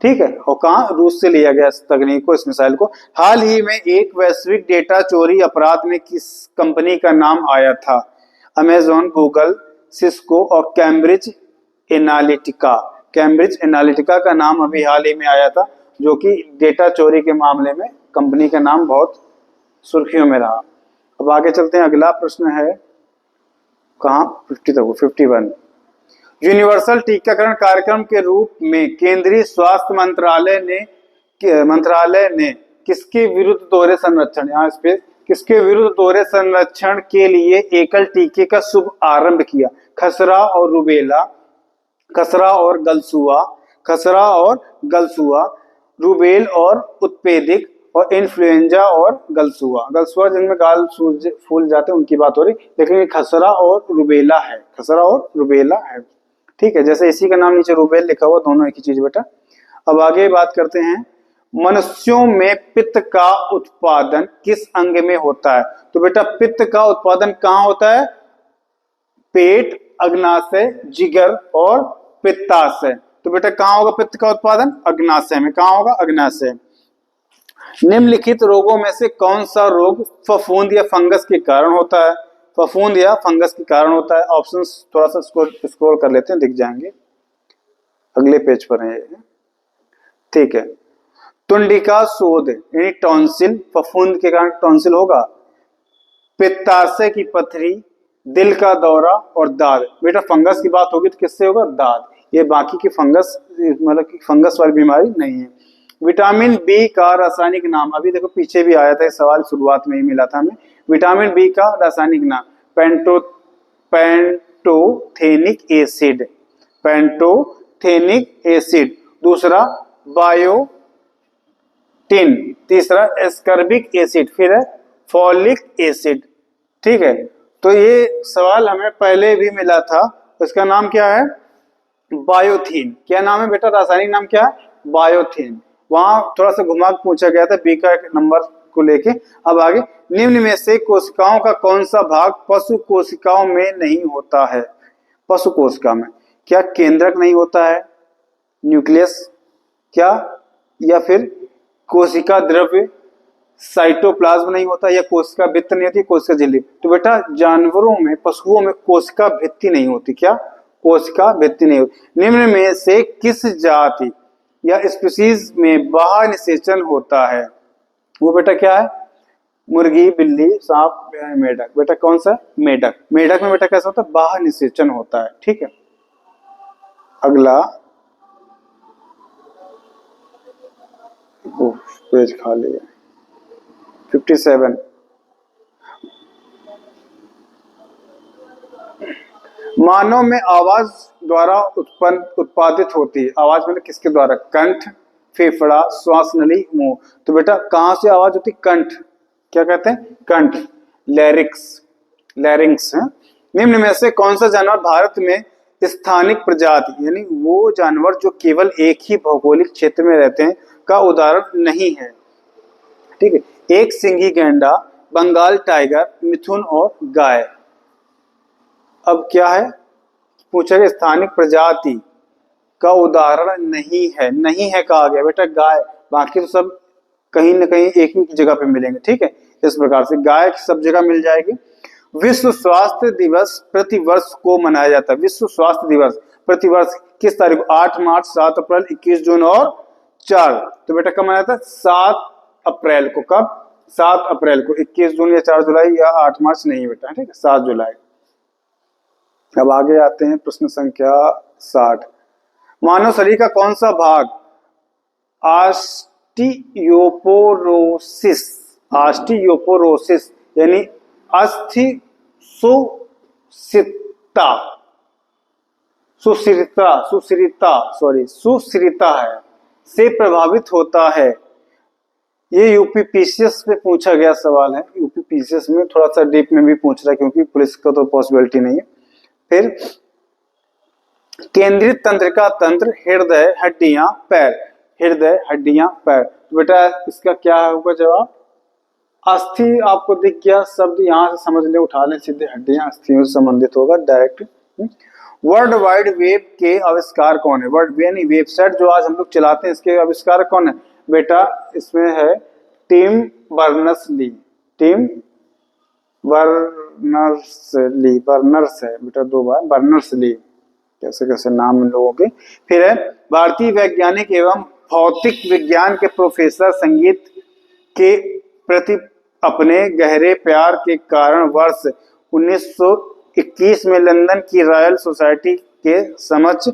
ठीक है। और कहा, रूस से लिया गया इस तकनीक को, इस मिसाइल को। हाल ही में एक वैश्विक डेटा चोरी अपराध में किस कंपनी का नाम आया था, अमेजॉन, गूगल, सिस्को और कैम्ब्रिज एनालिटिका। कैम्ब्रिज एनालिटिका का नाम अभी हाल ही में आया था, जो कि डेटा चोरी के मामले में कंपनी का नाम बहुत सुर्खियों में रहा। अब आगे चलते हैं, अगला प्रश्न है कहाँ, 50 तक, 51। यूनिवर्सल टीकाकरण कार्यक्रम के रूप में केंद्रीय स्वास्थ्य मंत्रालय ने किसके विरुद्ध दोहरे संरक्षण, यहाँ इस पे किसके विरुद्ध दोहरे संरक्षण के लिए एकल टीके का शुभ आरंभ किया, खसरा और रुबेला, खसरा और गलसुआ, रुबेल और उत्पेदिक, और इन्फ्लुएंजा और गलसुआ। गलसुआ जिनमें गाल फूल जाते हैं उनकी बात हो रही, लेकिन ये खसरा और रुबेला है, खसरा और रुबेला है, ठीक है। जैसे इसी का नाम नीचे रुबेल लिखा हुआ, दोनों एक ही चीज बेटा। अब आगे बात करते हैं, मनुष्यों में पित्त का उत्पादन किस अंग में होता है। तो बेटा पित्त का उत्पादन कहाँ होता है, पेट, अग्नाशय, जिगर और पित्ताशय। तो बेटा कहाँ होगा पित्त का उत्पादन, अग्नाशय में। कहाँ होगा, अग्नाशय। निम्नलिखित रोगों में से कौन सा रोग फफूंद या फंगस के कारण होता है, फफूंद या फंगस के कारण होता है। ऑप्शंस थोड़ा सा स्क्रॉल कर लेते हैं, दिख जाएंगे, अगले पेज पर है, ठीक है। तुंडिका शोध यानी टॉन्सिल, फफूंद के कारण टॉन्सिल होगा। पित्ताशय की पथरी, दिल का दौरा और दाद। बेटा फंगस की बात होगी तो किससे होगा, दाद। ये बाकी की फंगस, मतलब कि फंगस वाली बीमारी नहीं है। विटामिन बी का रासायनिक नाम, अभी देखो पीछे भी आया था ये सवाल, शुरुआत में ही मिला था हमें। विटामिन बी का रासायनिक नाम, पैंटोथेनिक एसिड, पैंटोथेनिक एसिड। दूसरा बायोटिन, तीसरा एस्कर्बिक एसिड, फिर है फॉलिक एसिड, ठीक है। तो ये सवाल हमें पहले भी मिला था, इसका नाम क्या है, बायोथिन। क्या नाम है बेटा, रासायनिक नाम क्या है, बायोथिन। वहां थोड़ा सा घुमा पूछा गया था बी का एक नंबर को लेके। अब आगे, निम्न में से कोशिकाओं का कौन सा भाग पशु कोशिकाओं में नहीं होता है। पशु कोशिका में क्या केंद्रक नहीं होता है, न्यूक्लियस क्या, या फिर कोशिका द्रव्य, साइटोप्लाज्म नहीं होता, या कोशिका भित्ति नहीं होती, कोशिका झिल्ली। तो बेटा जानवरों में, पशुओं में कोशिका भित्ति नहीं होती, क्या, कोशिका भित्ति नहीं होती। निम्न में से किस जाति या स्पीशीज में बाह्य निषेचन होता है, वो बेटा क्या है, मुर्गी, बिल्ली, सांप, मेढक। बेटा कौन सा, मेढक। मेढक में बेटा कैसा होता है, बाह्य निषेचन होता है, ठीक है। अगला, पेज खाली है, 57। मानव में आवाज द्वारा उत्पादित होती है, आवाज मतलब किसके द्वारा, कंठ, फेफड़ा, श्वास नली, मुंह। तो बेटा कहां से आवाज होती, कंठ, क्या कहते हैं, कंठ, लैरिंक्स है। निम्न में से कौन सा जानवर भारत में स्थानिक प्रजाति, यानी वो जानवर जो केवल एक ही भौगोलिक क्षेत्र में रहते हैं, का उदाहरण नहीं है, ठीक है। एक सिंगी गैंडा, बंगाल टाइगर, मिथुन और गाय। अब क्या है, पूछा गया स्थानिक प्रजाति का उदाहरण नहीं है, नहीं है कहा गया बेटा गाय, बाकी तो सब कहीं ना कहीं एक ही जगह पे मिलेंगे, ठीक है। इस प्रकार से गाय सब जगह मिल जाएगी। विश्व स्वास्थ्य दिवस प्रतिवर्ष को मनाया जाता है, विश्व स्वास्थ्य दिवस प्रतिवर्ष किस तारीख को, 8 मार्च, 7 अप्रैल, 21 जून और 4। तो बेटा कब मनाया था, 7 अप्रैल को। कब, 7 अप्रैल को, 21 जून या 4 जुलाई या 8 मार्च नहीं बेटा, ठीक है, 7 जुलाई। अब आगे आते हैं प्रश्न संख्या 60। मानव शरीर का कौन सा भाग ऑस्टियोपोरोसिस यानी अस्थि सुसिरिता है से प्रभावित होता है। ये यूपीपीसीएस पे पूछा गया सवाल है, यूपी पीसेस में, थोड़ा सा डीप में भी पूछ रहा है क्योंकि पुलिस का तो पॉसिबिलिटी नहीं है। फिर केंद्रित तंत्रिका तंत्र, हृदय, हड्डियां, पैर। हृदय, हड्डियां, पैर। तो बेटा इसका क्या होगा जवाब? अस्थि। आपको दिख गया शब्द, यहां से समझ ले, उठा ले सीधे, हड्डियां अस्थियों से संबंधित होगा डायरेक्ट। वर्ल्ड वाइड वेब के आविष्कार कौन है? वर्ल्ड यानी वेबसाइट जो आज हम लोग चलाते हैं, इसके आविष्कार कौन है? बेटा इसमें है Tim Berners Lee. Tim Berners Lee, Berners है बेटा, दो बार बर्नर्स-ली, कैसे कैसे नाम इन लोगों के। फिर है भारतीय वैज्ञानिक एवं भौतिक विज्ञान के प्रोफेसर, संगीत के प्रति अपने गहरे प्यार के कारण वर्ष 1921 में लंदन की रॉयल सोसाइटी के समक्ष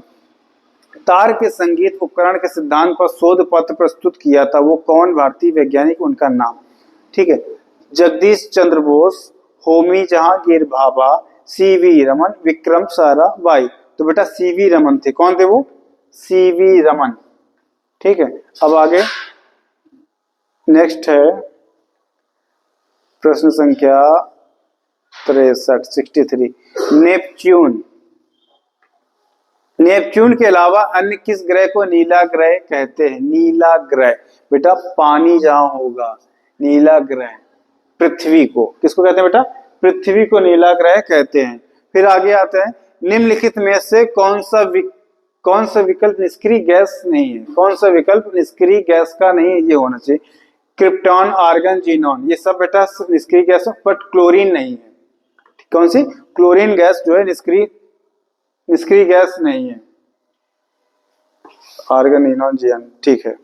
तार के संगीत उपकरण के सिद्धांत पर शोध पत्र प्रस्तुत किया था। वो कौन भारतीय वैज्ञानिक, उनका नाम? ठीक है, जगदीश चंद्र बोस, होमी जहांगीर भाभा, सीवी रमन, विक्रम साराभाई। तो बेटा सीवी रमन थे। कौन थे वो? सीवी रमन। ठीक है, अब आगे नेक्स्ट है प्रश्न संख्या 63। नेपच्यून। नेपच्यून के अलावा अन्य किस ग्रह को नीला ग्रह कहते हैं? नीला ग्रह बेटा पानी जहां होगा, नीला ग्रह। पृथ्वी को किसको कहते हैं बेटा? पृथ्वी को नीला ग्रह कहते हैं। फिर आगे आते हैं, निम्नलिखित में से कौन सा विकल्प निष्क्रिय गैस नहीं है? कौन सा विकल्प निष्क्रिय गैस का नहीं है? ये होना चाहिए क्रिप्टॉन, आर्गन, जीनॉन। ये सब बेटा निष्क्रिय गैस है, बट क्लोरीन नहीं है। कौन सी? क्लोरीन गैस जो है निष्क्रिय गैस नहीं है। आर्गन, जीनॉन, जीएन। ठीक है,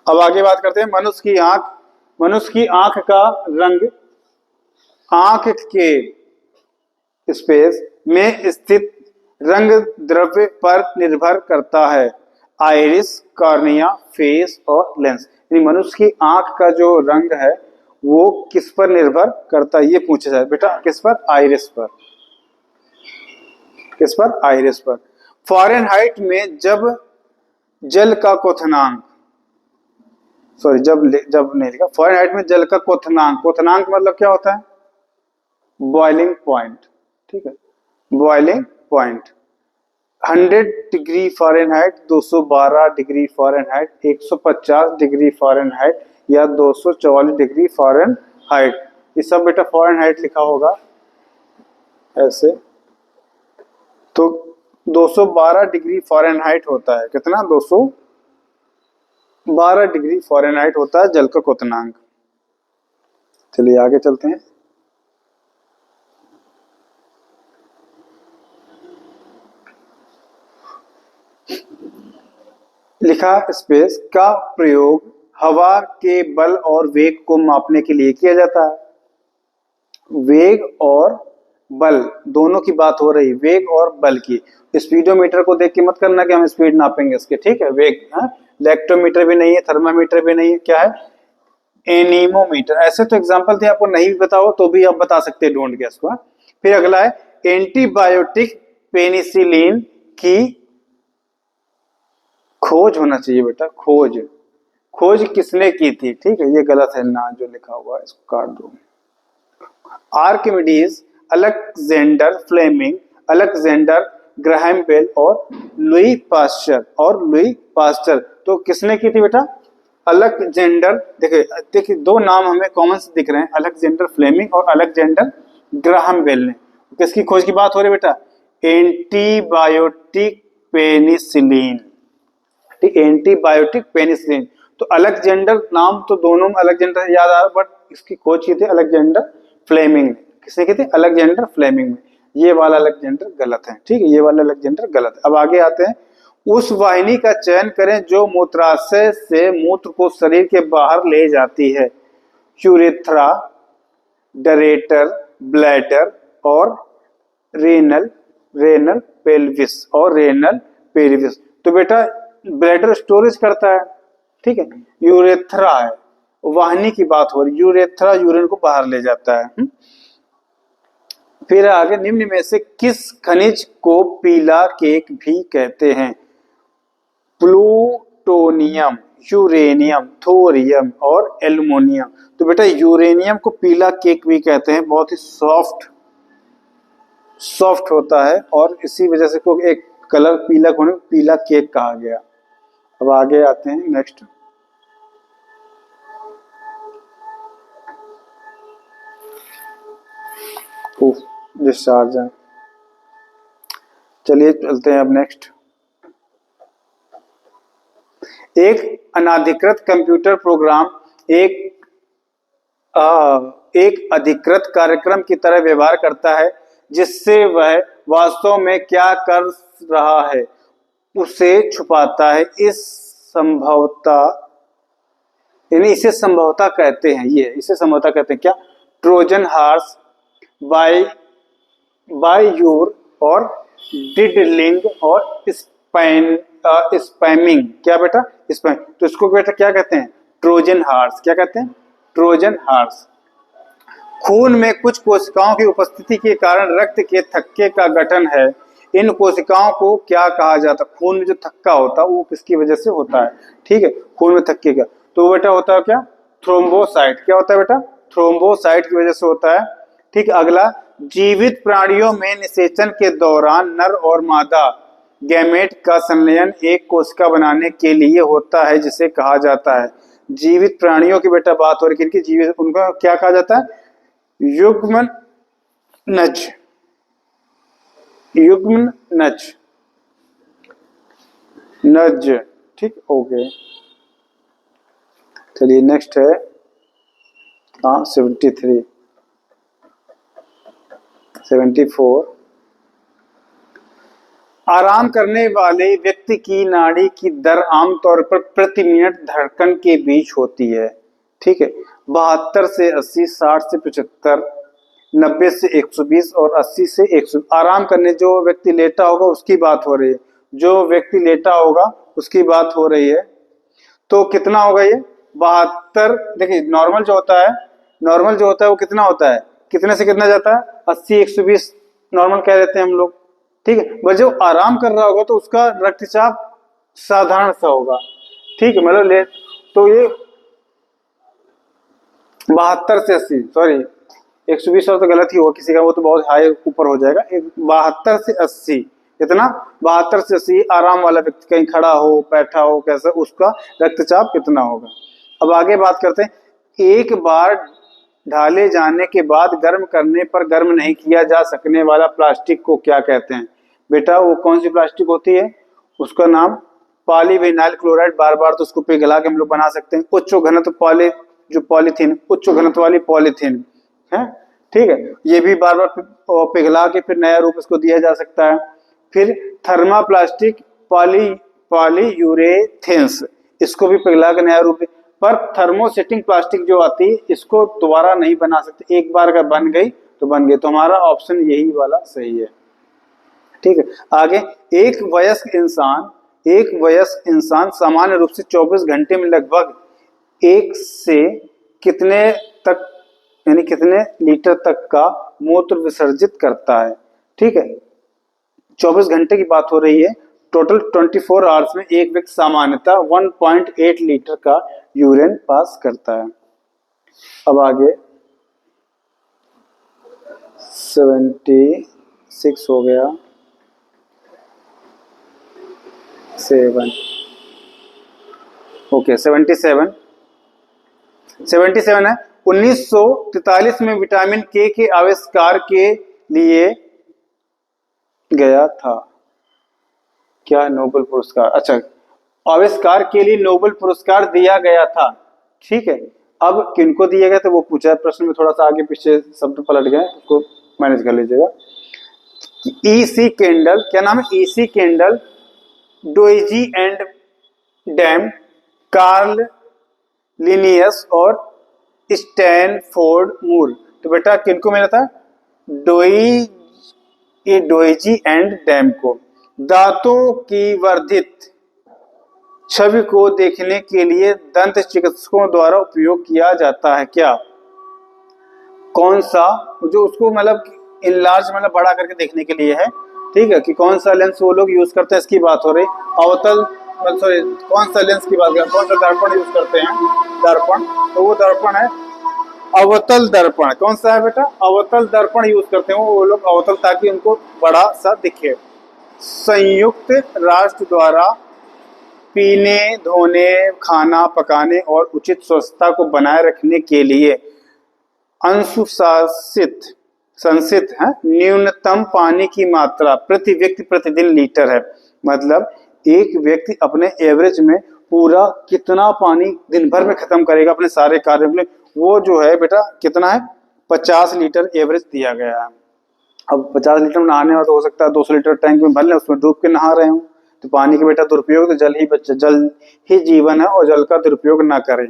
अब आगे बात करते हैं मनुष्य की आंख। मनुष्य की आंख का रंग आंख के स्पेस में स्थित रंग द्रव्य पर निर्भर करता है। आइरिस, कॉर्निया, फेस और लेंस। यानी मनुष्य की आंख का जो रंग है वो किस पर निर्भर करता है? ये पूछा जाए बेटा, किस पर? आइरिस पर। किस पर? आइरिस पर। फ़ारेनहाइट में जब जल का क्वथनांक, सॉरी जब नहीं लिखा, फ़ारेनहाइट में जल का क्वथनांक, क्वथनांक मतलब क्या होता है? Boiling point. ठीक है, boiling point 100 degree Fahrenheit, 212 degree Fahrenheit, 150 degree Fahrenheit या 244 डिग्री फ़ारेनहाइट। ये सब बेटा फ़ारेनहाइट लिखा होगा ऐसे। तो 212 डिग्री फ़ारेनहाइट होता है, कितना? 212 डिग्री फ़ारेनहाइट होता है जल का क्वथनांक। चलिए आगे चलते हैं। लिखा स्पेस का प्रयोग हवा के बल और वेग को मापने के लिए किया जाता है। वेग और बल दोनों की बात हो रही, वेग और बल की। स्पीडोमीटर को देख के मत करना कि हम स्पीड नापेंगे इसके, ठीक है? वेग, लैक्टोमीटर भी नहीं है, थर्मामीटर भी नहीं है, क्या है? एनीमोमीटर। ऐसे तो एग्जांपल थे, आपको नहीं भी बताओ तो भी आप बता सकते हैं, डोंट गेस को। फिर अगला है एंटीबायोटिक पेनिसिलिन की खोज होना चाहिए बेटा, खोज किसने की थी? ठीक है, ये गलत है ना जो लिखा हुआ है, इसको काट दो। Archimedes, Alexander Fleming, Alexander Graham Bell और लुई पास्चर। तो किसने की थी बेटा? अलेक्जेंडर। देखिए दो नाम हमें कॉमन से दिख रहे हैं, अलेक्जेंडर फ्लेमिंग और अलेक्जेंडर ग्राहम बेल ने। किसकी खोज की बात हो रही है बेटा? Antibiotic penicillin. Antibiotic penicillin. तो अलेक्जेंडर नाम तो दोनों में अलेक्जेंडर याद आ रहा, बट इसकी खोज की थी अलेक्जेंडर फ्लेमिंग ने। किसने की थी? अलेक्जेंडर फ्लेमिंग ने। ये वाला अलेक्जेंडर गलत है, ठीक है, ये वाला अलेक्जेंडर गलत है। अब आगे आते हैं, उस वाहिनी का चयन करें जो मूत्राशय से मूत्र को शरीर के बाहर ले जाती है। यूरेथ्रा, डरेटर, ब्लैडर और रेनल पेल्विस। तो बेटा ब्लैडर स्टोरेज करता है, ठीक है। यूरेथ्रा है, वाहिनी की बात हो रही, यूरेथ्रा यूरिन को बाहर ले जाता है। फिर आगे, निम्न में से किस खनिज को पीला केक भी कहते हैं? प्लूटोनियम, यूरेनियम, थोरियम और एल्युमिनियम। तो बेटा यूरेनियम को पीला केक भी कहते हैं, बहुत ही सॉफ्ट होता है और इसी वजह से को एक कलर पीला होने पीला केक कहा गया। अब आगे आते हैं नेक्स्ट। डिस्चार्ज है। चलिए चलते हैं अब नेक्स्ट। एक अनाधिकृत कंप्यूटर प्रोग्राम एक अधिकृत कार्यक्रम की तरह व्यवहार करता है, जिससे वह वास्तव में क्या कर रहा है उसे छुपाता है। इसे संभवतः कहते हैं, इसे संभवतः कहते हैं क्या? ट्रोजन हॉर्स, बायूर और डिडलिंग और स्पैमिंग। क्या बेटा? स्पैम। तो इसको बेटा क्या कहते हैं? Trojan horse. क्या कहते हैं? Trojan horse. खून में कुछ कोशिकाओं की उपस्थिति के कारण रक्त के थक्के का गठन है। इन कोशिकाओं को क्या कहा जाता है? खून में जो थक्का होता है वो किसकी वजह से होता है? ठीक है, खून में थक्के का। तो बेटा होता है क्या? थ्रोम्बोसाइट। क्या होता है बेटा? थ्रोम्बोसाइट की वजह से होता है। ठीक, अगला, जीवित प्राणियों में निषेचन के दौरान नर और मादा गैमेट का संलयन एक कोशिका बनाने के लिए होता है, जिसे कहा जाता है। जीवित प्राणियों की बेटा बात हो रही है, जीवित, उनका क्या कहा जाता है? युग्मनज। नज। ठीक, ओके। चलिए नेक्स्ट है 74। आराम करने वाले व्यक्ति की नाड़ी की दर आमतौर पर प्रति मिनट धड़कन के बीच होती है। ठीक है, 72 से 80, 60 से 75, 90 से 120 और 80 से 100। आराम करने जो व्यक्ति लेटा होगा उसकी बात हो रही है, जो व्यक्ति लेटा होगा उसकी बात हो रही है। तो कितना होगा ये? 72। देखिए नॉर्मल जो होता है वो कितना होता है? कितने से कितना जाता है? 80, 120 नॉर्मल कह देते हैं हम लोग। ठीक है, बस जो आराम कर रहा होगा तो उसका रक्तचाप साधारण सा होगा। ठीक है, मतलब ले तो ये 72 से 80, सॉरी 120 और तो गलत ही होगा किसी का, वो तो बहुत हाई ऊपर हो जाएगा। 72 से 80, कितना? 72 से 80 आराम वाला व्यक्ति, कहीं खड़ा हो बैठा हो कैसा, उसका रक्तचाप कितना होगा। अब आगे बात करते हैं। एक बार ढाले जाने के बाद गर्म करने पर गर्म नहीं किया जा सकने वाला प्लास्टिक को क्या कहते हैं? बेटा वो कौन सी प्लास्टिक होती है? उसका नाम पॉलीविनाइल क्लोराइड। बार बार तो उसको पिघला के हम लोग बना सकते हैं। उच्च घनत्व पॉलीथीन, उच्च घनत्व वाली पॉलीथीन है। ठीक है, ये भी बार बार पिघला के फिर नया रूप इसको दिया जा सकता है। फिर थर्माप्लास्टिक, पॉलीयूरेथेन्स, इसको भी पिघला के नया रूप। पर थर्मोसेटिंग प्लास्टिक जो आती है इसको दोबारा नहीं बना सकते, एक बार अगर बन गई तो बन गई। तो हमारा ऑप्शन यही वाला सही है। ठीक है, आगे, एक वयस्क इंसान सामान्य रूप से 24 घंटे में लगभग 1 से कितने तक, यानी कितने लीटर तक का मूत्र विसर्जित करता है? ठीक है, 24 घंटे की बात हो रही है। टोटल 24 आवर्स में एक व्यक्ति सामान्यतः 1.8 लीटर का यूरिन पास करता है। अब आगे 76 हो गया, 7, ओके 77 है। 1943 में विटामिन के आविष्कार के लिए गया था क्या? नोबेल पुरस्कार। अच्छा, आविष्कार के लिए नोबेल पुरस्कार दिया गया था। ठीक है, अब किनको दिया गया था वो पूछा है प्रश्न में, थोड़ा सा आगे पीछे शब्द पलट गए, उसको मैनेज कर लीजिएगा। ईसी केंडल, क्या नाम है? E C Kendall, Doisy and Dam, Carl Linnaeus और स्टैनफोर्ड मूर। तो बेटा किनको मिला था? डोइजी एंड डैम को। दांतों की वर्धित छवि को देखने के लिए दंत चिकित्सकों द्वारा उपयोग किया जाता है क्या? कौन सा? जो उसको मतलब इनलार्ज, मतलब बड़ा करके देखने के लिए है। ठीक है, कि कौन सा लेंस वो लोग यूज करते हैं इसकी बात हो रही। अवतल सॉरी कौन सा लेंस की बात करें, कौन सा दर्पण यूज करते हैं, दर्पण, तो वो दर्पण है अवतल दर्पण। कौन सा है बेटा, अवतल दर्पण यूज करते हैं वो लोग, अवतल, ताकि उनको बड़ा सा दिखे। संयुक्त राष्ट्र द्वारा पीने, धोने, खाना पकाने और उचित स्वच्छता को बनाए रखने के लिए अनुशासित संचित है न्यूनतम पानी की मात्रा प्रति व्यक्ति प्रतिदिन लीटर है। मतलब एक व्यक्ति अपने एवरेज में पूरा कितना पानी दिन भर में खत्म करेगा अपने सारे कार्यों के लिए, वो जो है बेटा कितना है, 50 लीटर एवरेज दिया गया है। अब 50 लीटर में नहाने वाला तो हो सकता है 200 लीटर टैंक में भर ले, उसमें डूब के नहा रहे हो, तो पानी का बेटा दुरुपयोग, तो जल ही जीवन है और जल का दुरुपयोग ना करें।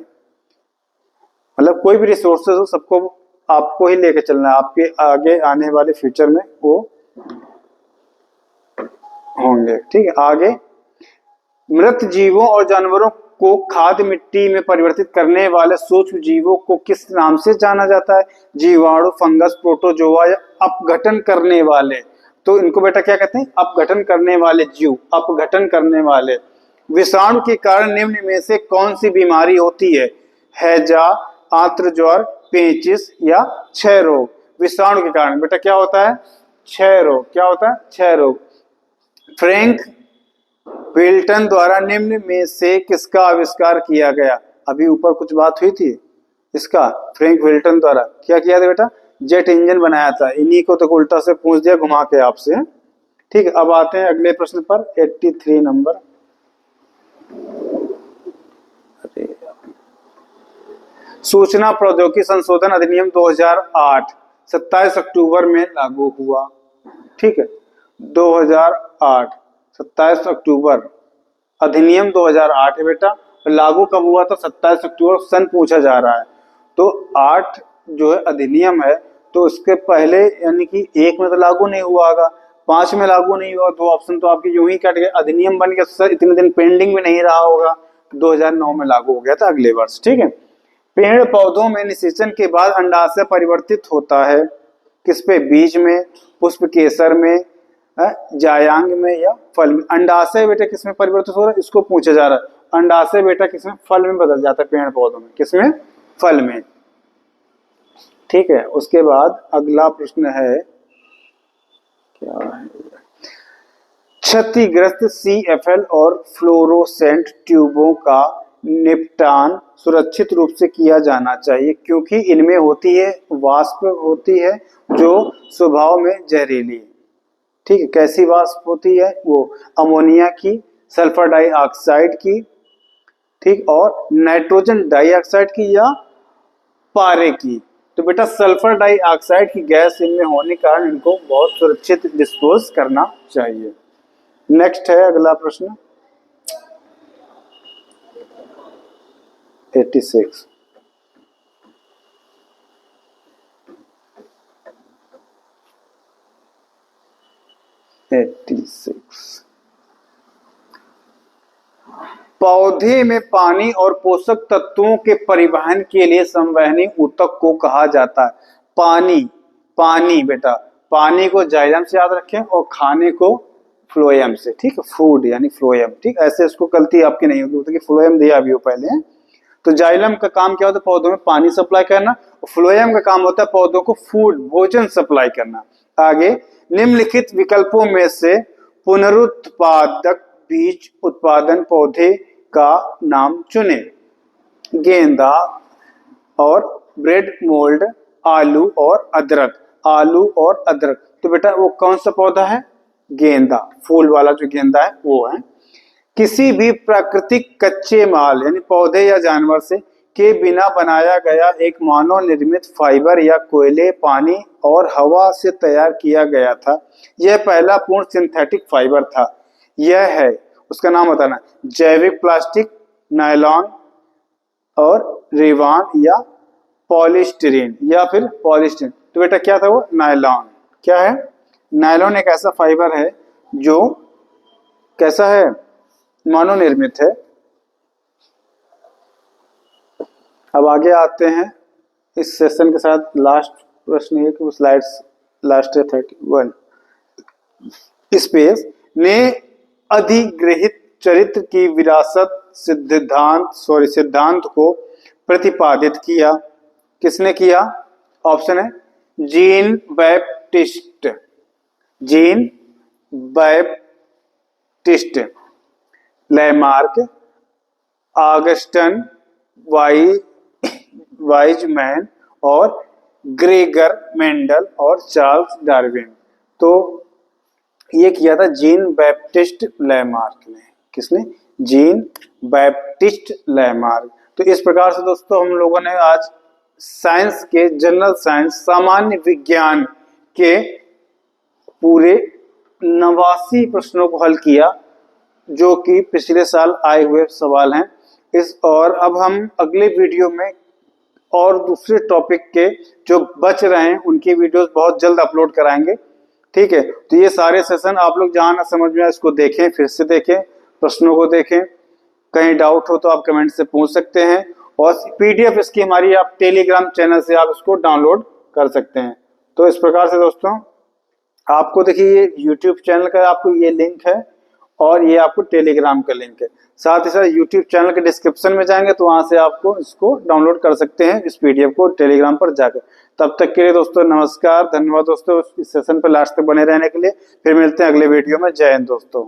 मतलब कोई भी रिसोर्सेज हो सबको आपको ही लेके चलना है, आपके आगे आने वाले फ्यूचर में वो होंगे। ठीक है, आगे मृत जीवों और जानवरों को खाद्य मिट्टी में परिवर्तित करने वाले सूक्ष्म जीवों को किस नाम से जाना जाता है, जीवाणु, फंगस, प्रोटोजोआ या अपघटन करने वाले। तो इनको बेटा क्या कहते हैं, अपघटन करने वाले जीव, अपघटन करने वाले। विषाणु के कारण निम्न में से कौन सी बीमारी होती है, हैजा, आंत्र ज्वर, पेचिस या क्षय रोग। विषाणु के कारण बेटा क्या होता है, क्षय रोग। क्या होता है, क्षय रोग। फ्रैंक विल्टन द्वारा निम्न में से किसका आविष्कार किया गया, अभी ऊपर कुछ बात हुई थी इसका, फ्रैंक विल्टन द्वारा क्या किया था बेटा, जेट इंजन बनाया था। इन्हीं को तो उल्टा से पूछ दिया घुमा के आपसे। ठीक है, अब आते हैं अगले प्रश्न पर, 83 नंबर। सूचना प्रौद्योगिकी संशोधन अधिनियम 2008 27 अक्टूबर में लागू हुआ। ठीक है, 2008 27 अक्टूबर, अधिनियम 2008 है बेटा। लागू कब हुआ था, 27 अक्टूबर, सन पूछा जा रहा है। तो 8 जो है अधिनियम है, तो उसके पहले यानी कि 1 में तो लागू नहीं हुआ होगा, 5 में लागू नहीं हुआ, 2 ऑप्शन तो आपके यूं ही कट गए। अधिनियम बन गया, सर इतने दिन पेंडिंग में नहीं रहा होगा, 2009 में लागू हो गया था अगले वर्ष। ठीक है, पेड़ पौधों में निषेचन के बाद अंडाशय परिवर्तित होता है किस पे, बीज में, पुष्प केसर में, जायांग में या फल में। अंडाशय बेटा किसमें परिवर्तित हो रहा है, इसको पूछा जा रहा है। अंडाशय बेटा किसमें, फल में बदल जाता है, पेड़ पौधों में, किसमें, फल में। ठीक है, उसके बाद अगला प्रश्न है, क्या है, क्षतिग्रस्त CFL और फ्लोरोसेंट ट्यूबों का निपटान सुरक्षित रूप से किया जाना चाहिए क्योंकि इनमें होती है वाष्प होती है जो स्वभाव में जहरीली। ठीक है, कैसी वाष्प होती है, वो अमोनिया की, सल्फर डाइऑक्साइड की, ठीक, और नाइट्रोजन डाइऑक्साइड की या पारे की। तो बेटा सल्फर डाइऑक्साइड की गैस इनमें होने के कारण इनको बहुत सुरक्षित डिस्पोज करना चाहिए। नेक्स्ट है अगला प्रश्न, 86। पौधे में पानी और पोषक तत्वों के परिवहन के लिए संवहनी ऊतक को कहा जाता है। पानी, पानी बेटा, पानी को जाइलम से याद रखें और खाने को फ्लोएम से। ठीक है, फूड यानी फ्लोएम। ठीक, ऐसे इसको गलती आपकी नहीं होगी, तो फ्लोएम दिया अभी हो पहले। तो जाइलम का काम क्या होता है, पौधों में पानी सप्लाई करना, और फ्लोएम का काम होता है पौधों को फूड, भोजन सप्लाई करना। आगे, निम्नलिखित विकल्पों में से पुनरुत्पादक बीज उत्पादन पौधे का नाम चुने। गेंदा और ब्रेड मोल्ड, आलू और अदरक। आलू और अदरक, तो बेटा वो कौन सा पौधा है, गेंदा, फूल वाला जो गेंदा है वो है। किसी भी प्राकृतिक कच्चे माल यानी पौधे या जानवर से के बिना बनाया गया एक मानव निर्मित फाइबर या कोयले, पानी और हवा से तैयार किया गया था, यह पहला पूर्ण सिंथेटिक फाइबर था। यह है, उसका नाम बताना, जैविक प्लास्टिक, नायलॉन और रेवान या पॉलीस्टीरीन या फिर पॉलीस्टीरीन। तो बेटा क्या था वो, नायलॉन। क्या है, नायलॉन एक ऐसा फाइबर है जो कैसा है, मानव निर्मित है। अब आगे आते हैं इस सेशन के साथ लास्ट प्रश्न है कि स्लाइड्स लास्ट है 31। स्पेस ने अधिग्रहित चरित्र की विरासत सिद्धांत को प्रतिपादित किया? किसने किया? ऑप्शन है Jean Baptiste, Jean Baptiste, Lamarck, August Weismann और ग्रेगर मेंडल और चार्ल्स डार्विन। तो ये किया था जीन बैप्टिस्ट लैमार्क ने। किसने? Jean Baptiste Lamarck. तो इस प्रकार से दोस्तों हम लोगों ने आज साइंस के, जनरल साइंस, सामान्य विज्ञान के पूरे 89 प्रश्नों को हल किया, जो कि पिछले साल आए हुए सवाल हैं। और अब हम अगले वीडियो में और दूसरे टॉपिक के जो बच रहे हैं उनकी वीडियोस बहुत जल्द अपलोड कराएंगे। ठीक है, तो ये सारे सेशन आप लोग जहां ना समझ में आए इसको देखें, फिर से देखें, प्रश्नों को देखें, कहीं डाउट हो तो आप कमेंट से पूछ सकते हैं। और पीडीएफ इसकी हमारी आप टेलीग्राम चैनल से आप इसको डाउनलोड कर सकते हैं। तो इस प्रकार से दोस्तों आपको देखिए ये यूट्यूब चैनल का आपको ये लिंक है और ये आपको टेलीग्राम का लिंक है। साथ ही साथ यूट्यूब चैनल के डिस्क्रिप्शन में जाएंगे तो वहां से आपको इसको डाउनलोड कर सकते हैं, इस पीडीएफ को टेलीग्राम पर जाकर। तब तक के लिए दोस्तों नमस्कार, धन्यवाद दोस्तों इस सेशन पर लास्ट तक बने रहने के लिए। फिर मिलते हैं अगले वीडियो में। जय हिंद दोस्तों।